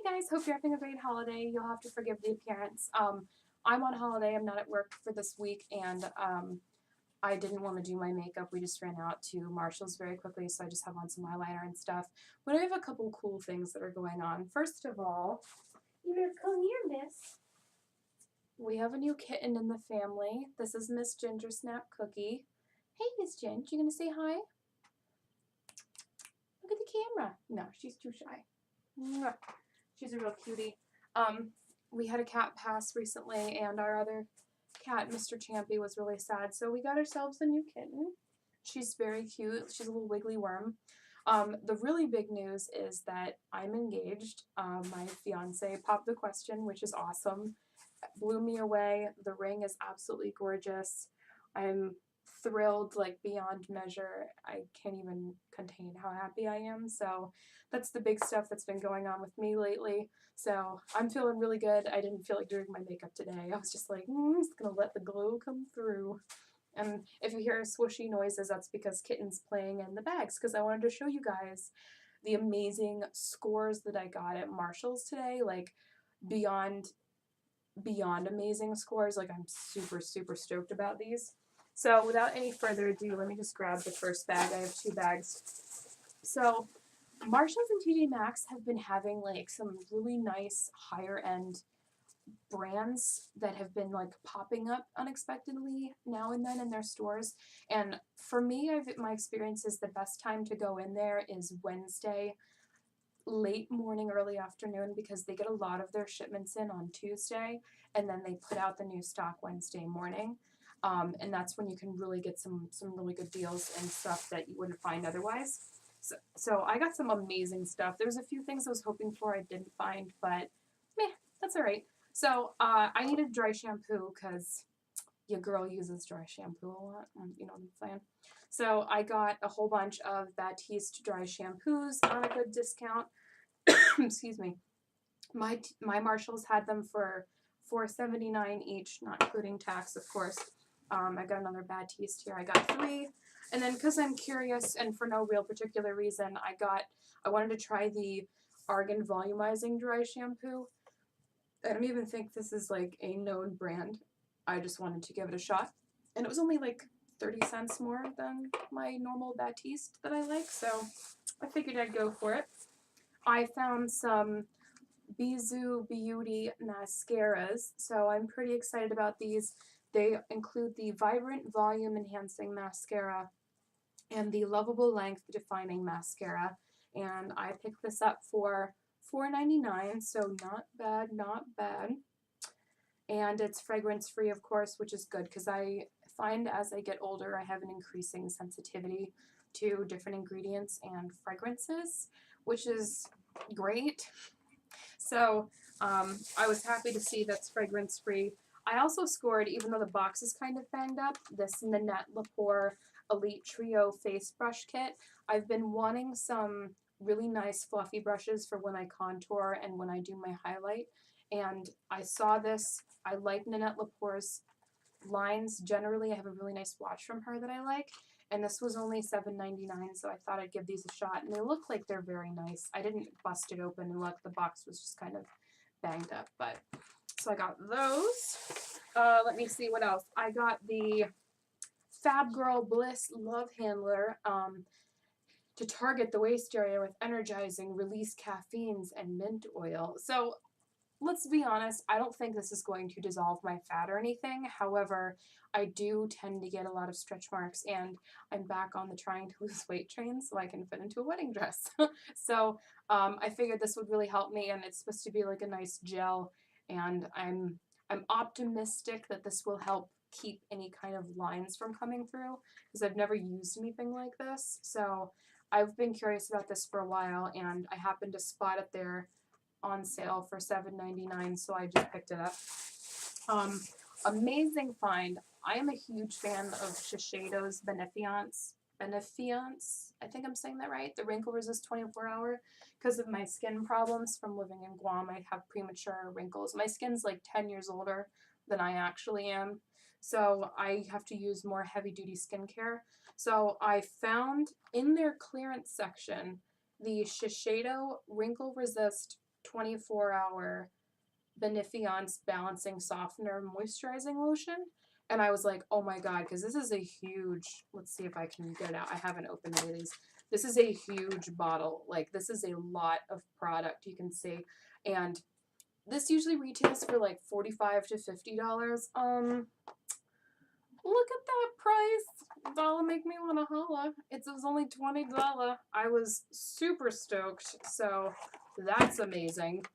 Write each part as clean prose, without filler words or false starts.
Hey guys, hope you're having a great holiday. You'll have to forgive the appearance. I'm on holiday. I'm not at work for this week, and I didn't want to do my makeup. We just ran out to Marshall's very quickly, so I just have on some eyeliner and stuff. But I have a couple cool things that are going on. First of all, you better come here, miss. We have a new kitten in the family. This is Miss Ginger Snap Cookie. Hey, Miss Ginger, you gonna say hi? Look at the camera. No, she's too shy. Mwah. She's a real cutie. We had a cat pass recently, and our other cat, Mr. Champy, was really sad, so we got ourselves a new kitten. She's very cute. She's a little wiggly worm. The really big news is that I'm engaged. My fiance popped the question, which is awesome. Blew me away. The ring is absolutely gorgeous. I'm thrilled, like beyond measure. I can't even contain how happy I am. So that's the big stuff that's been going on with me lately. So I'm feeling really good. I didn't feel like doing my makeup today. I was just like, I'm just gonna let the glow come through. And if you hear swooshy noises, that's because Kitten's playing in the bags, because I wanted to show you guys the amazing scores that I got at Marshall's today. Like beyond amazing scores. Like I'm super stoked about these. So without any further ado, let me just grab the first bag. I have two bags. So Marshalls and TJ Maxx have been having like some really nice higher end brands that have been like popping up unexpectedly now and then in their stores. And for me, my experience is the best time to go in there is Wednesday, late morning, early afternoon, because they get a lot of their shipments in on Tuesday, and then they put out the new stock Wednesday morning. And that's when you can really get some really good deals and stuff that you wouldn't find otherwise. So I got some amazing stuff. There's a few things I was hoping for I didn't find, but meh, that's all right. So I needed dry shampoo because your girl uses dry shampoo a lot. You know what I'm saying? So I got a whole bunch of Batiste Dry Shampoos on a good discount. Excuse me. My Marshalls had them for $4.79 each, not including tax, of course. I got another Batiste here. I got 3. And then because I'm curious and for no real particular reason, I wanted to try the Argan Volumizing Dry Shampoo. I don't even think this is like a known brand. I just wanted to give it a shot. And it was only like 30 cents more than my normal Batiste that I like, so I figured I'd go for it. I found some Bisou Beauty mascaras, so I'm pretty excited about these. They include the Vibrant Volume Enhancing Mascara and the Loveable Length Defining Mascara, and I picked this up for $4.99, so not bad, not bad. And it's fragrance free, of course, which is good because I find as I get older I have an increasing sensitivity to different ingredients and fragrances, which is great. So I was happy to see that's fragrance free. I also scored, even though the box is kind of banged up, this Nanette Lepore Elite Trio Face Brush Kit. I've been wanting some really nice fluffy brushes for when I contour and when I do my highlight. And I saw this. I like Nanette Lepore's lines. Generally, I have a really nice swatch from her that I like. And this was only $7.99, so I thought I'd give these a shot. And they look like they're very nice. I didn't bust it open and look. The box was just kind of banged up. But so I got those. Let me see what else. I got the FabGirl Bliss LoveHandler to target the waist area with energizing release caffeines and mint oil. So let's be honest, I don't think this is going to dissolve my fat or anything. However, I do tend to get a lot of stretch marks, and I'm back on the trying to lose weight train so I can fit into a wedding dress. So I figured this would really help me, and it's supposed to be like a nice gel, and I'm optimistic that this will help keep any kind of lines from coming through because I've never used anything like this. So I've been curious about this for a while, and I happened to spot it there on sale for $7.99, so I just picked it up. Amazing find. I am a huge fan of Shiseido's Benefiance, I think I'm saying that right, the Wrinkle Resist 24 Hour. Because of my skin problems from living in Guam, I have premature wrinkles. My skin's like 10 years older than I actually am, so I have to use more heavy-duty skincare. So I found in their clearance section the Shiseido Wrinkle Resist 24-hour Benefiance Balancing Softener Moisturizing Lotion. And I was like, oh my god, because this is a huge, let's see if I can get it out. I haven't opened any of these. This is a huge bottle. Like, this is a lot of product, you can see. And this usually retails for like $45 to $50. Look at that price. That'll make me want to holla. It was only $20. I was super stoked. So that's amazing.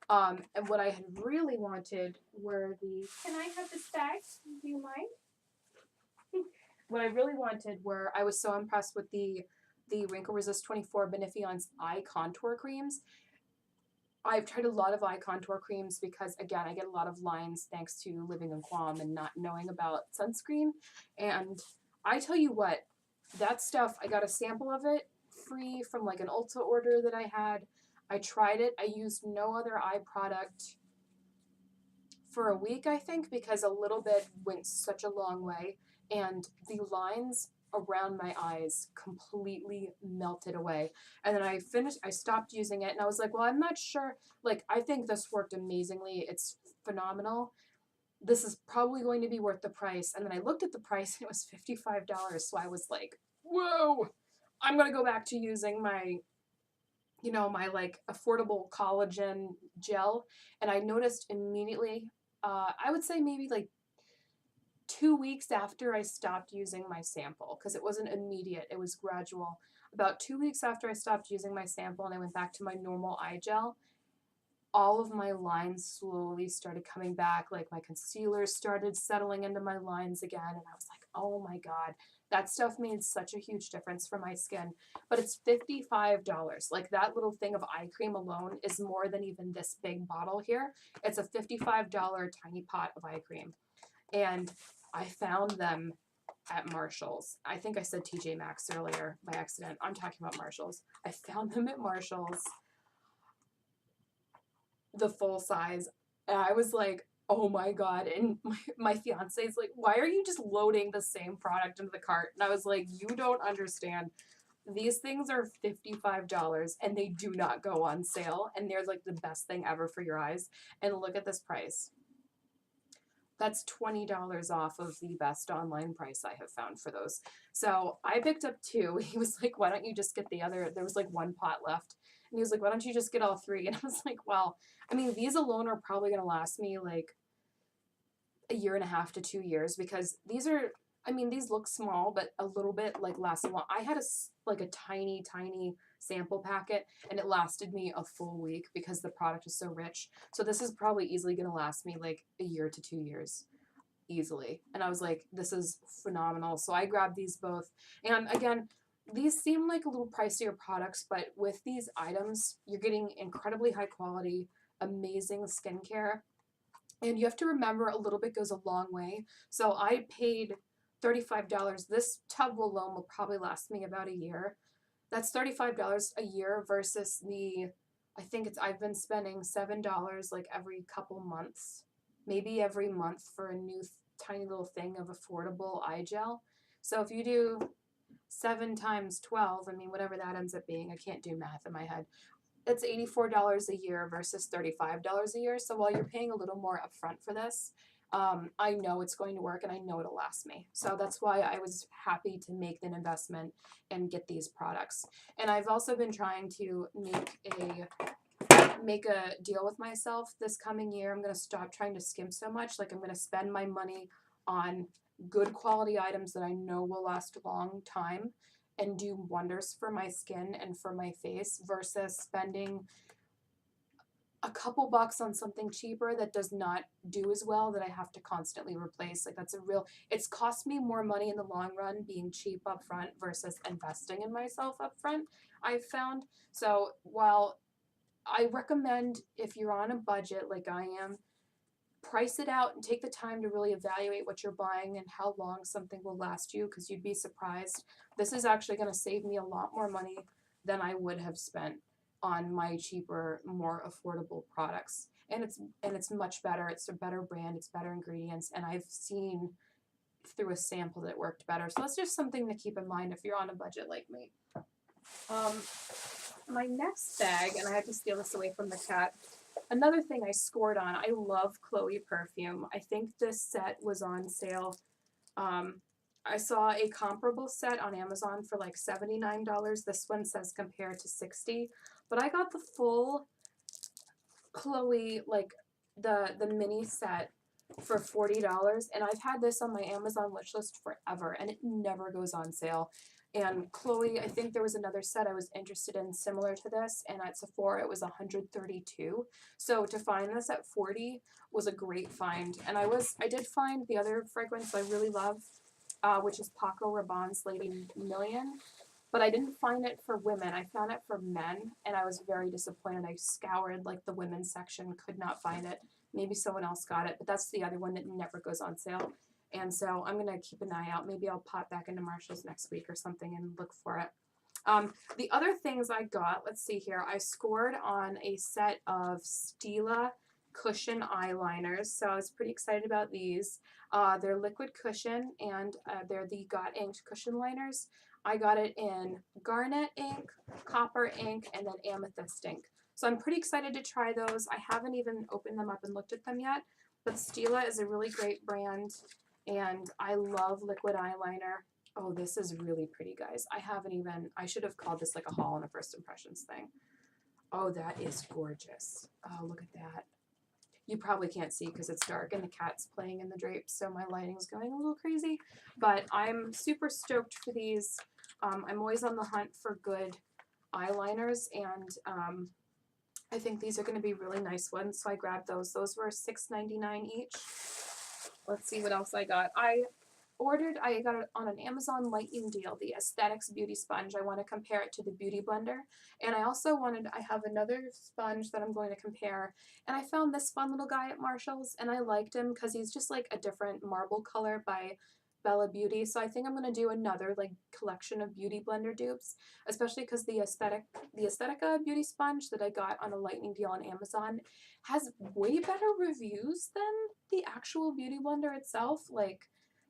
And what I had really wanted were the, can I have this bag? Do you mind? What I really wanted were, I was so impressed with the Wrinkle Resist 24 Benefiance eye contour creams. I've tried a lot of eye contour creams because, again, I get a lot of lines thanks to living in Guam and not knowing about sunscreen. And I tell you what, that stuff, I got a sample of it free from like an Ulta order that I had. I tried it. I used no other eye product for a week, I think, because a little bit went such a long way. And the lines around my eyes completely melted away. And then I stopped using it and I was like, well, I'm not sure. Like, I think this worked amazingly. It's phenomenal. This is probably going to be worth the price. And then I looked at the price and it was $55. So I was like, whoa, I'm going to go back to using my, you know, my like affordable collagen gel. And I noticed immediately, I would say maybe like 2 weeks after I stopped using my sample, because it wasn't immediate, it was gradual. About 2 weeks after I stopped using my sample and I went back to my normal eye gel, all of my lines slowly started coming back. Like my concealer started settling into my lines again. And I was like, oh my God, that stuff made such a huge difference for my skin. But it's $55. Like that little thing of eye cream alone is more than even this big bottle here. It's a $55 tiny pot of eye cream. And I found them at Marshall's. I think I said TJ Maxx earlier by accident. I'm talking about Marshall's. I found them at Marshall's, the full size. And I was like, oh my God. And my fiance is like, why are you just loading the same product into the cart? And I was like, you don't understand. These things are $55 and they do not go on sale. And they're like the best thing ever for your eyes. And look at this price. That's $20 off of the best online price I have found for those. So I picked up 2. He was like, why don't you just get the other? There was like 1 pot left. And he was like, why don't you just get all 3? And I was like, well, I mean, these alone are probably going to last me like 1.5 to 2 years, because these are, I mean, these look small, but a little bit like last a while. I had a tiny sample packet and it lasted me a full week because the product is so rich. So this is probably easily going to last me like 1 year to 2 years easily. And I was like, this is phenomenal. So I grabbed these both. And again, these seem like a little pricier products, but with these items, you're getting incredibly high quality, amazing skincare. And you have to remember, a little bit goes a long way. So I paid $35. This tub alone will probably last me about a year. That's $35 a year versus I've been spending $7 like every couple months, maybe every month, for a new tiny little thing of affordable eye gel. So if you do 7 times 12, I mean, whatever that ends up being, I can't do math in my head. It's $84 a year versus $35 a year. So while you're paying a little more upfront for this, I know it's going to work and I know it'll last me. So that's why I was happy to make an investment and get these products. And I've also been trying to make a deal with myself this coming year. I'm going to stop trying to skimp so much. Like, I'm going to spend my money on good quality items that I know will last a long time and do wonders for my skin and for my face, versus spending a couple bucks on something cheaper that does not do as well, that I have to constantly replace. Like, it's cost me more money in the long run being cheap up front versus investing in myself up front, I've found. So while I recommend, if you're on a budget like I am, price it out and take the time to really evaluate what you're buying and how long something will last you, because you'd be surprised. This is actually going to save me a lot more money than I would have spent on my cheaper, more affordable products. And it's much better. It's a better brand. It's better ingredients. And I've seen through a sample that it worked better. So that's just something to keep in mind if you're on a budget like me. my next bag, and I had to steal this away from the cat. Another thing I scored on, I love Chloe perfume. I think this set was on sale. I saw a comparable set on Amazon for like $79. This one says compared to $60. But I got the full Chloe, like the mini set for $40, and I've had this on my Amazon wish list forever, and it never goes on sale. And Chloe, I think there was another set I was interested in similar to this, and at Sephora it was $132. So to find this at $40 was a great find. And I did find the other fragrance I really love, which is Paco Rabanne's Lady Million. But I didn't find it for women. I found it for men, and I was very disappointed. I scoured like the women's section, could not find it. Maybe someone else got it, but that's the other one that never goes on sale. And so I'm going to keep an eye out. Maybe I'll pop back into Marshall's next week or something and look for it. The other things I got, let's see here. I scored on a set of Stila cushion eyeliners, so I was pretty excited about these. They're liquid cushion, and they're the Got Inked cushion liners. I got it in garnet ink, copper ink, and then amethyst ink. So I'm pretty excited to try those. I haven't even opened them up and looked at them yet, but Stila is a really great brand, and I love liquid eyeliner. Oh, this is really pretty, guys. I should have called this like a haul and a first impressions thing. Oh, that is gorgeous. Oh, look at that. You probably can't see because it's dark and the cat's playing in the drapes, so my lighting's going a little crazy, but I'm super stoked for these. I'm always on the hunt for good eyeliners, and I think these are going to be really nice ones, so I grabbed those. Those were $6.99 each. Let's see what else I got. I got it on an Amazon Lightning deal, the Aesthetics Beauty Sponge. I want to compare it to the Beauty Blender. And I have another sponge that I'm going to compare. And I found this fun little guy at Marshall's, and I liked him because he's just like a different marble color by Bella Beauty. So I think I'm going to do another like collection of Beauty Blender dupes, especially because the Aesthetica Beauty Sponge that I got on a Lightning deal on Amazon has way better reviews than the actual Beauty Blender itself. Like,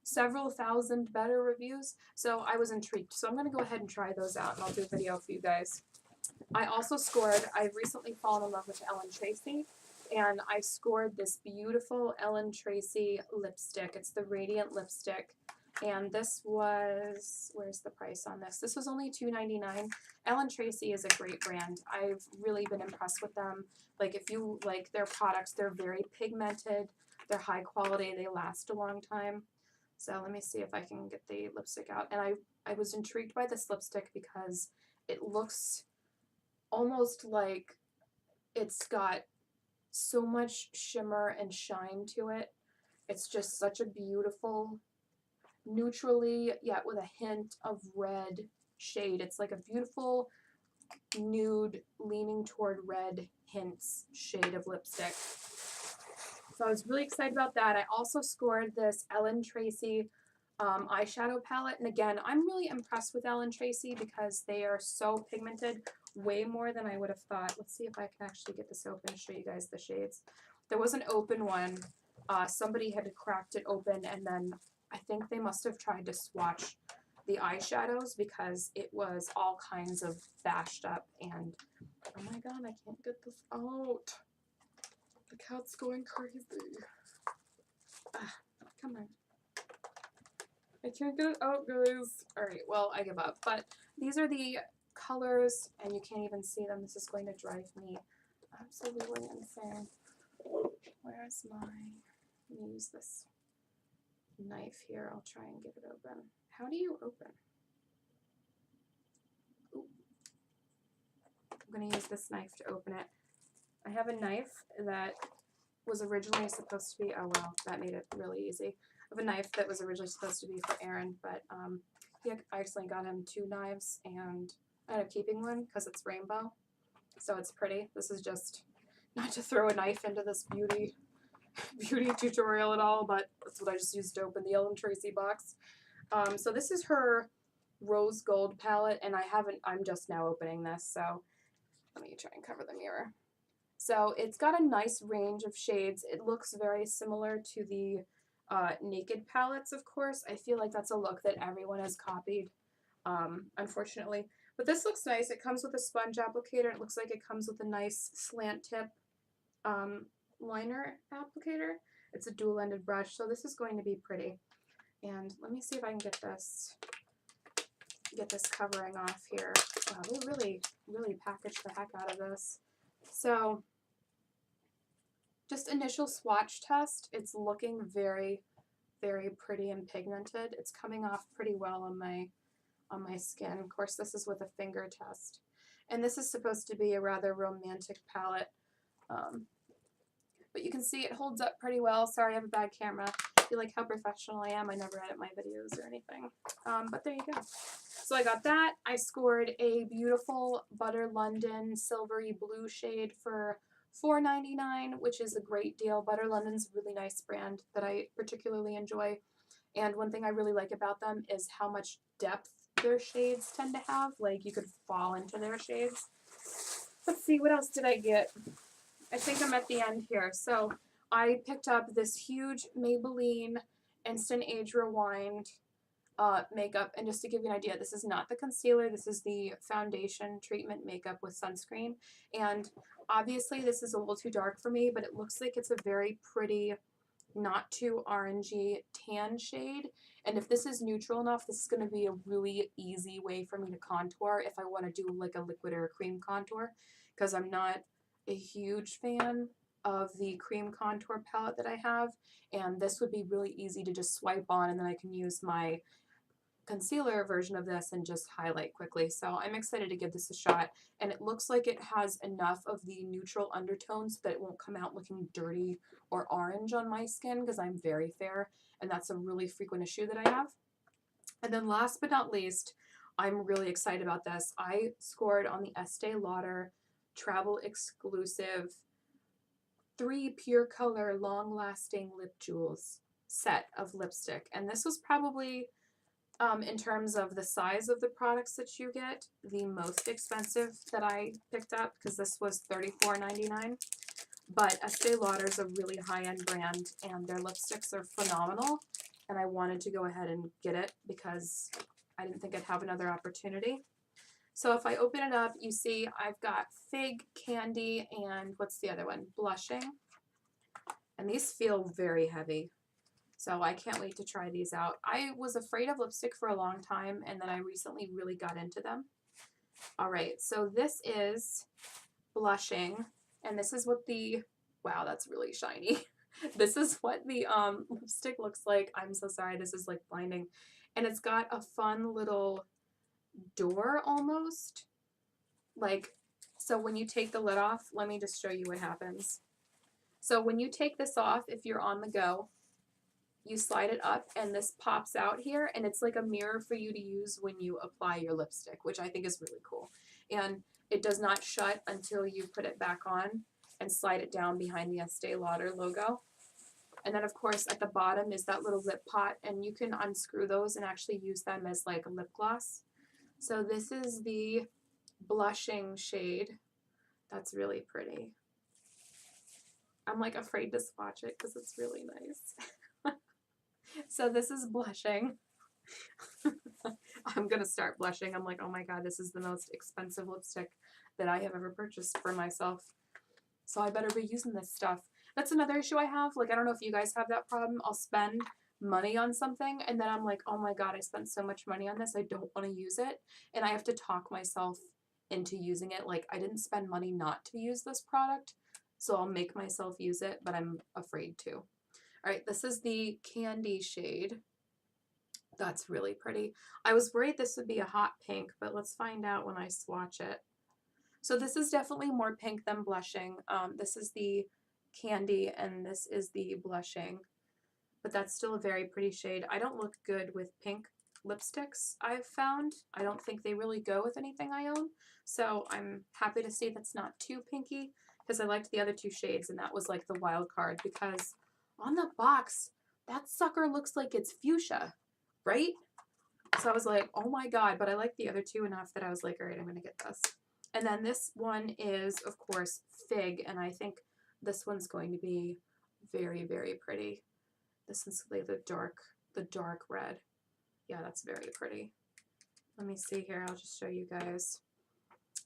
several thousand better reviews, so I was intrigued. So I'm going to go ahead and try those out, and I'll do a video for you guys. I also scored, I've recently fallen in love with Ellen Tracy, and I scored this beautiful Ellen Tracy lipstick. It's the Radiant Lipstick, and this was, where's the price on this? This was only $2.99. Ellen Tracy is a great brand. I've really been impressed with them. Like, if you like their products, they're very pigmented, they're high quality, they last a long time. So let me see if I can get the lipstick out. And I was intrigued by this lipstick because it looks almost like it's got so much shimmer and shine to it. It's just such a beautiful, neutrally, yet with a hint of red shade. It's like a beautiful nude, leaning toward red hints shade of lipstick. So I was really excited about that. I also scored this Ellen Tracy eyeshadow palette. And again, I'm really impressed with Ellen Tracy because they are so pigmented, way more than I would have thought. Let's see if I can actually get this open and show you guys the shades. There was an open one. Somebody had cracked it open, and then I think they must have tried to swatch the eyeshadows because it was all kinds of bashed up. And oh my god, I can't get this out. The cat's going crazy. Come on. I can't get it out, guys. Alright, well, I give up. But these are the colors, and you can't even see them. This is going to drive me absolutely insane. Where's my... Let me use this knife here. I'll try and get it open. How do you open? Ooh. I'm going to use this knife to open it. I have a knife that was originally supposed to be, oh well, that made it really easy. I have a knife that was originally supposed to be for Aaron, but I accidentally got him two knives, and I ended up keeping one because it's rainbow, so it's pretty. This is just not to throw a knife into this beauty tutorial at all, but that's what I just used to open the Ellen Tracy box. So this is her Rose Gold palette, and I'm just now opening this, so let me try and cover the mirror. So it's got a nice range of shades. It looks very similar to the Naked palettes, of course. I feel like that's a look that everyone has copied, unfortunately. But this looks nice. It comes with a sponge applicator. It looks like it comes with a nice slant tip liner applicator. It's a dual-ended brush, so this is going to be pretty. And let me see if I can get this covering off here. Wow, they really packaged the heck out of this. So just initial swatch test. It's looking very, very pretty and pigmented. It's coming off pretty well on my skin. Of course, this is with a finger test. And this is supposed to be a rather romantic palette. But you can see it holds up pretty well. Sorry, I have a bad camera. I feel like how professional I am. I never edit my videos or anything. But there you go. So I got that. I scored a beautiful Butter London silvery blue shade for $4.99, which is a great deal. Butter London's a really nice brand that I particularly enjoy. And one thing I really like about them is how much depth their shades tend to have. Like, you could fall into their shades. Let's see, what else did I get? I think I'm at the end here. So I picked up this huge Maybelline Instant Age Rewind makeup. And just to give you an idea, this is not the concealer. This is the foundation treatment makeup with sunscreen. And obviously this is a little too dark for me, but it looks like it's a very pretty, not too orangey tan shade. And if this is neutral enough, this is going to be a really easy way for me to contour if I want to do like a liquid or a cream contour, because I'm not a huge fan of the cream contour palette that I have, and this would be really easy to just swipe on, and then I can use my concealer version of this and just highlight quickly. So I'm excited to give this a shot, and it looks like it has enough of the neutral undertones that it won't come out looking dirty or orange on my skin, because I'm very fair, and that's a really frequent issue that I have. And then last but not least, I'm really excited about this. I scored on the Estee Lauder Travel Exclusive 3 Pure Color Long Lasting Lip Jewels set of lipstick. And this was probably, in terms of the size of the products that you get, the most expensive that I picked up, because this was $34.99. But Estee Lauder is a really high-end brand, and their lipsticks are phenomenal. And I wanted to go ahead and get it because I didn't think I'd have another opportunity. So if I open it up, you see I've got Fig, Candy, and what's the other one? Blushing. And these feel very heavy. So I can't wait to try these out. I was afraid of lipstick for a long time, and then I recently really got into them. All right, so this is Blushing, and this is what the, wow, that's really shiny. This is what the lipstick looks like. I'm so sorry, this is like blinding. And it's got a fun little door almost. Like, so when you take the lid off, let me just show you what happens. So when you take this off, if you're on the go, you slide it up and this pops out here, and it's like a mirror for you to use when you apply your lipstick, which I think is really cool. And it does not shut until you put it back on and slide it down behind the Estee Lauder logo. And then, of course, at the bottom is that little lip pot, and you can unscrew those and actually use them as like a lip gloss. So this is the Blushing shade. That's really pretty. I'm like afraid to swatch it because it's really nice. So this is Blushing. I'm going to start blushing. I'm like, oh my god, this is the most expensive lipstick that I have ever purchased for myself. So I better be using this stuff. That's another issue I have. Like, I don't know if you guys have that problem. I'll spend money on something, and then I'm like, oh my god, I spent so much money on this. I don't want to use it. And I have to talk myself into using it. Like, I didn't spend money not to use this product, so I'll make myself use it, but I'm afraid to. All right, this is the Candy shade. That's really pretty. I was worried this would be a hot pink, but let's find out when I swatch it. So this is definitely more pink than Blushing. This is the Candy, and this is the Blushing. But that's still a very pretty shade. I don't look good with pink lipsticks, I've found. I don't think they really go with anything I own. So I'm happy to see that's not too pinky, because I liked the other two shades, and that was like the wild card, because on the box, that sucker looks like it's fuchsia, right? So I was like, oh my god, but I like the other two enough that I was like, all right, I'm going to get this. And then this one is, of course, Fig, and I think this one's going to be very, very pretty. This is like the dark red. Yeah, that's very pretty. Let me see here. I'll just show you guys.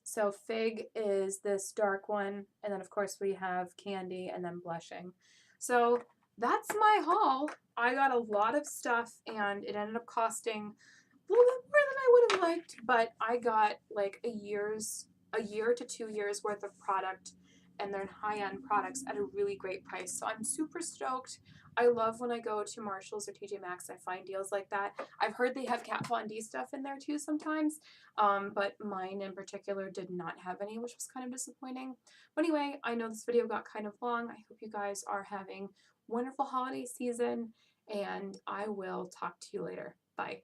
So Fig is this dark one, and then of course we have Candy and then Blushing. So that's my haul. I got a lot of stuff and it ended up costing a little bit more than I would have liked, but I got like a year to 2 years worth of product, and they're high-end products at a really great price. So I'm super stoked. I love when I go to Marshalls or TJ Maxx, I find deals like that. I've heard they have Kat Von D stuff in there too sometimes, but mine in particular did not have any, which was kind of disappointing. But anyway, I know this video got kind of long. I hope you guys are having a wonderful holiday season, and I will talk to you later. Bye.